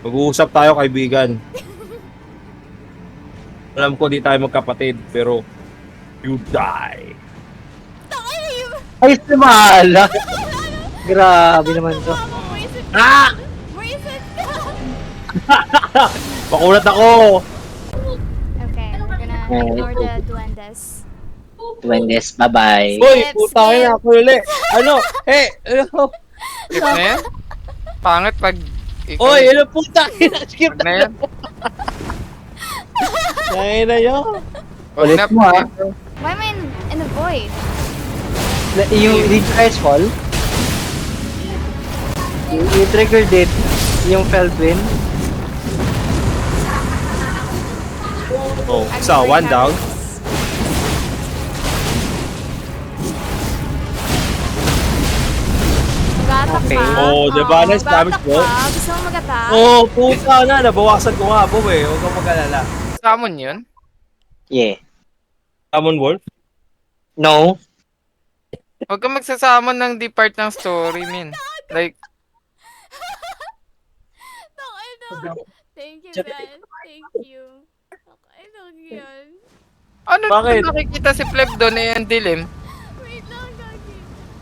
Mag-uusap tayo, kaibigan. Alam ko di tayo magkapatid, pero you die. Ay, sumala. Grabe naman to. Mama, buwisit ka! Ah! Buwisit ka! Makulat ako! Okay, we're gonna ignore the duendes. Duendes, bye-bye. Uy, Skip, puta skip. na ako uli. Ano? Ano? Skip na yan? Pangit pag ikaw. Oy, ano puta? Skip Wag na yan. Kaya na yun. Wag Ulit na. mo, ah. Why am I in the void? Yung did you guys fall? You triggered it. Yung fell twin. Oh, I'm isa, very one down. nervous. Mag-attack Okay. ka? Oh, diba? Nice damage, mag-attack bro. ka? Gusto mo mag-attack? Oh, puta na. Nabawasan ko nga po eh. Huwag kang mag-alala. Summon yun? Yeah. Summon Wolf? No. Huwag ka magsasamon ng deep part ng story, min. Like, Ano? Thank you, man. Thank you. Okay, lang yun. ano Bakit? nakikita si Pleb doon eh, ang dilim?